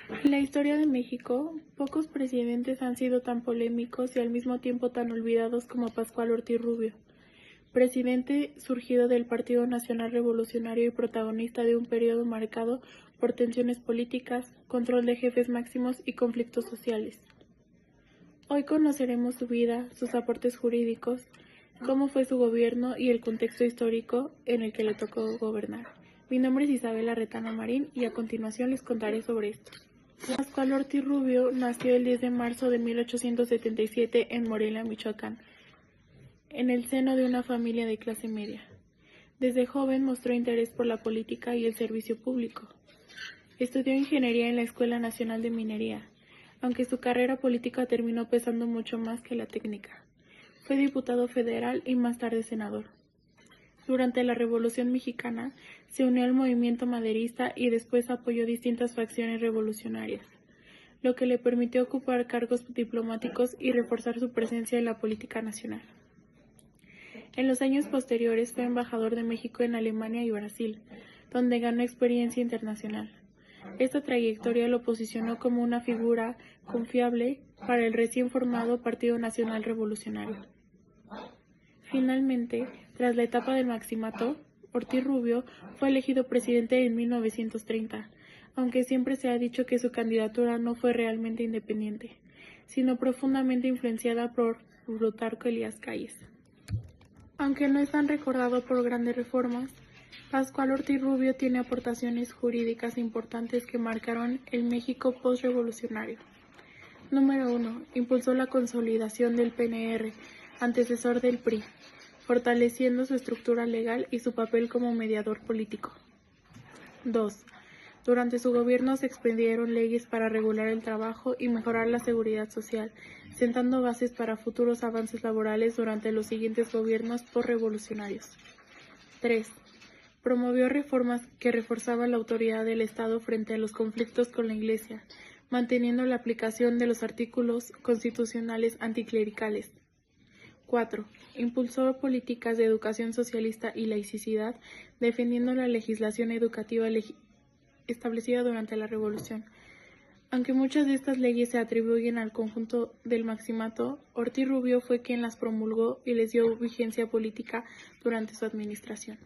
En la historia de México, pocos presidentes han sido tan polémicos y al mismo tiempo tan olvidados como Pascual Ortiz Rubio, presidente surgido del Partido Nacional Revolucionario y protagonista de un periodo marcado por tensiones políticas, control de jefes máximos y conflictos sociales. Hoy conoceremos su vida, sus aportes jurídicos, cómo fue su gobierno y el contexto histórico en el que le tocó gobernar. Mi nombre es Isabela Retana Marín y a continuación les contaré sobre esto. Pascual Ortiz Rubio nació el 10 de marzo de 1877 en Morelia, Michoacán, en el seno de una familia de clase media. Desde joven mostró interés por la política y el servicio público. Estudió ingeniería en la Escuela Nacional de Minería, aunque su carrera política terminó pesando mucho más que la técnica. Fue diputado federal y más tarde senador. Durante la Revolución Mexicana, se unió al movimiento maderista y después apoyó distintas facciones revolucionarias, lo que le permitió ocupar cargos diplomáticos y reforzar su presencia en la política nacional. En los años posteriores fue embajador de México en Alemania y Brasil, donde ganó experiencia internacional. Esta trayectoria lo posicionó como una figura confiable para el recién formado Partido Nacional Revolucionario. Finalmente, tras la etapa del Maximato, Ortiz Rubio fue elegido presidente en 1930, aunque siempre se ha dicho que su candidatura no fue realmente independiente, sino profundamente influenciada por Plutarco Elías Calles. Aunque no es tan recordado por grandes reformas, Pascual Ortiz Rubio tiene aportaciones jurídicas importantes que marcaron el México postrevolucionario. Número 1. Impulsó la consolidación del PNR, antecesor del PRI, fortaleciendo su estructura legal y su papel como mediador político. 2. Durante su gobierno se expidieron leyes para regular el trabajo y mejorar la seguridad social, sentando bases para futuros avances laborales durante los siguientes gobiernos postrevolucionarios. 3. Promovió reformas que reforzaban la autoridad del Estado frente a los conflictos con la Iglesia, manteniendo la aplicación de los artículos constitucionales anticlericales. 4. Impulsó políticas de educación socialista y laicidad, defendiendo la legislación educativa establecida durante la Revolución. Aunque muchas de estas leyes se atribuyen al conjunto del Maximato, Ortiz Rubio fue quien las promulgó y les dio vigencia política durante su administración.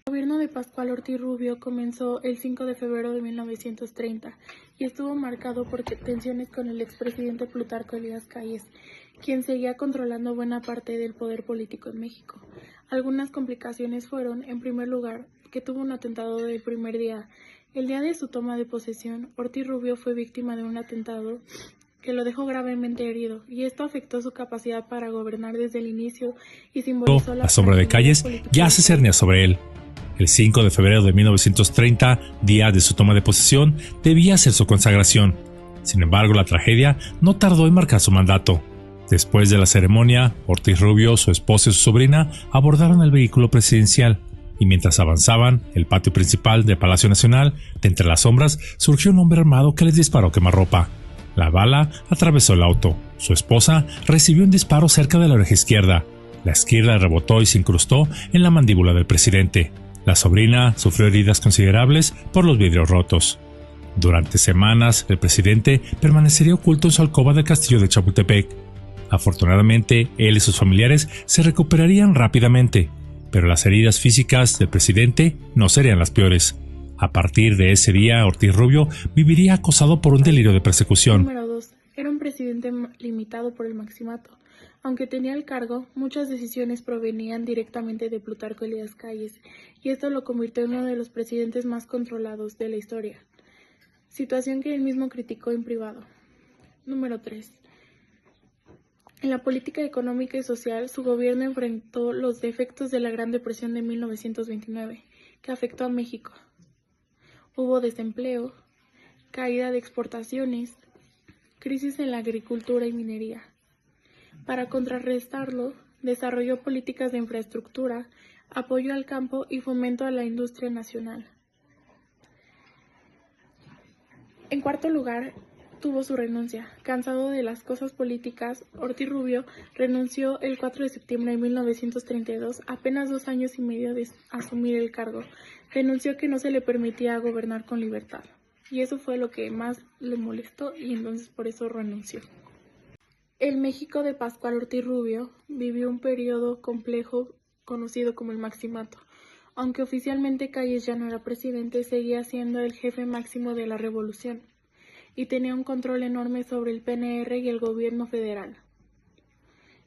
El gobierno de Pascual Ortiz Rubio comenzó el 5 de febrero de 1930 y estuvo marcado por tensiones con el expresidente Plutarco Elías Calles, quien seguía controlando buena parte del poder político en México. Algunas complicaciones fueron, en primer lugar, que tuvo un atentado del primer día. El día de su toma de posesión, Ortiz Rubio fue víctima de un atentado que lo dejó gravemente herido, y esto afectó su capacidad para gobernar desde el inicio y simbolizó La sombra de Calles ya se cernía sobre él. El 5 de febrero de 1930, día de su toma de posesión, debía ser su consagración. Sin embargo, la tragedia no tardó en marcar su mandato. Después de la ceremonia, Ortiz Rubio, su esposa y su sobrina abordaron el vehículo presidencial, y mientras avanzaban el patio principal del Palacio Nacional, de entre las sombras surgió un hombre armado que les disparó quemarropa. La bala atravesó el auto. Su esposa recibió un disparo cerca de la oreja izquierda. La esquirla rebotó y se incrustó en la mandíbula del presidente. La sobrina sufrió heridas considerables por los vidrios rotos. Durante semanas, el presidente permanecería oculto en su alcoba del castillo de Chapultepec. Afortunadamente, él y sus familiares se recuperarían rápidamente, pero las heridas físicas del presidente no serían las peores. A partir de ese día, Ortiz Rubio viviría acosado por un delirio de persecución. Número 2. Era un presidente limitado por el Maximato. Aunque tenía el cargo, muchas decisiones provenían directamente de Plutarco Elías Calles, y esto lo convirtió en uno de los presidentes más controlados de la historia, situación que él mismo criticó en privado. Número 3. En la política económica y social, su gobierno enfrentó los efectos de la Gran Depresión de 1929, que afectó a México. Hubo desempleo, caída de exportaciones, crisis en la agricultura y minería. Para contrarrestarlo, desarrolló políticas de infraestructura, apoyo al campo y fomento a la industria nacional. En cuarto lugar, tuvo su renuncia. Cansado de las cosas políticas, Ortiz Rubio renunció el 4 de septiembre de 1932, apenas 2 años y medio de asumir el cargo. Denunció que no se le permitía gobernar con libertad. y eso fue lo que más le molestó y entonces por eso renunció. El México de Pascual Ortiz Rubio vivió un periodo complejo conocido como el Maximato. Aunque oficialmente Calles ya no era presidente, seguía siendo el jefe máximo de la revolución y tenía un control enorme sobre el PNR y el gobierno federal.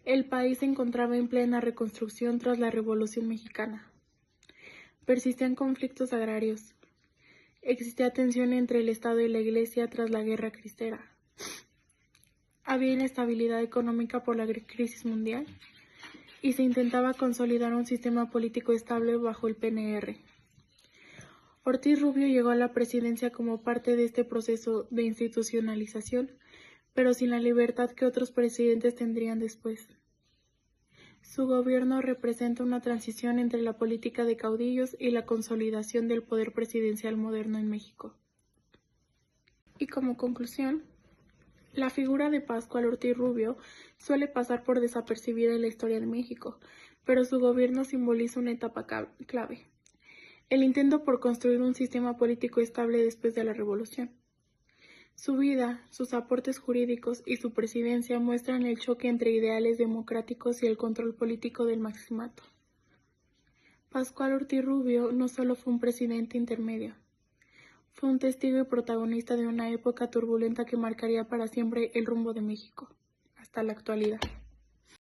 El país se encontraba en plena reconstrucción tras la Revolución Mexicana. Persistían conflictos agrarios. Existía tensión entre el Estado y la Iglesia tras la Guerra Cristera. Había inestabilidad económica por la crisis mundial y se intentaba consolidar un sistema político estable bajo el PNR. Ortiz Rubio llegó a la presidencia como parte de este proceso de institucionalización, pero sin la libertad que otros presidentes tendrían después. Su gobierno representa una transición entre la política de caudillos y la consolidación del poder presidencial moderno en México. Y como conclusión, la figura de Pascual Ortiz Rubio suele pasar por desapercibida en la historia de México, pero su gobierno simboliza una etapa clave: el intento por construir un sistema político estable después de la Revolución. Su vida, sus aportes jurídicos y su presidencia muestran el choque entre ideales democráticos y el control político del Maximato. Pascual Ortiz Rubio no solo fue un presidente intermedio, fue un testigo y protagonista de una época turbulenta que marcaría para siempre el rumbo de México, hasta la actualidad.